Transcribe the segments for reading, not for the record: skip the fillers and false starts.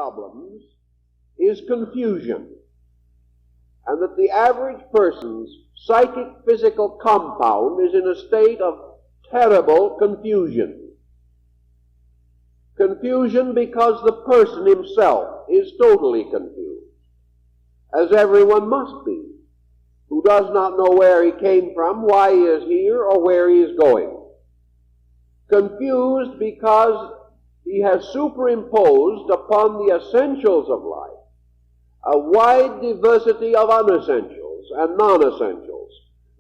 problems is confusion, and that the average person's psychic physical compound is in a state of terrible confusion. Confusion because the person himself is totally confused, as everyone must be, who does not know where he came from, why he is here, or where he is going. Confused because he has superimposed upon the essentials of life a wide diversity of unessentials and non-essentials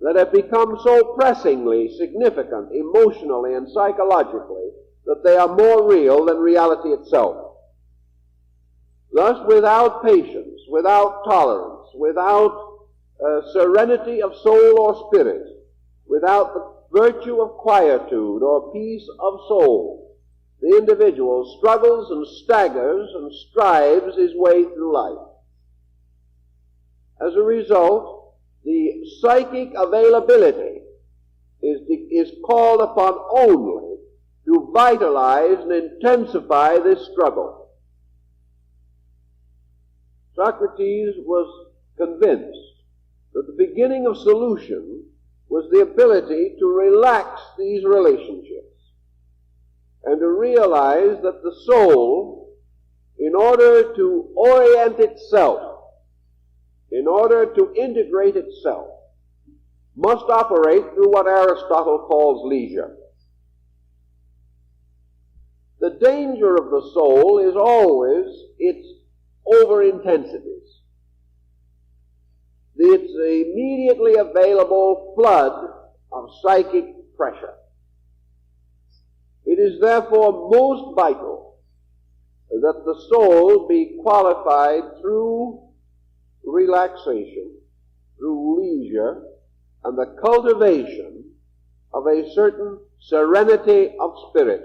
that have become so pressingly significant emotionally and psychologically that they are more real than reality itself. Thus, without patience, without tolerance, without serenity of soul or spirit, without the virtue of quietude or peace of soul, the individual struggles and staggers and strives his way through life. As a result, the psychic availability is called upon only to vitalize and intensify this struggle. Socrates was convinced that the beginning of solution was the ability to relax these relationships and to realize that the soul, in order to orient itself, in order to integrate itself, must operate through what Aristotle calls leisure. The danger of the soul is always its over-intensities, its immediately available flood of psychic pressure. It is therefore most vital that the soul be qualified through relaxation, through leisure, and the cultivation of a certain serenity of spirit.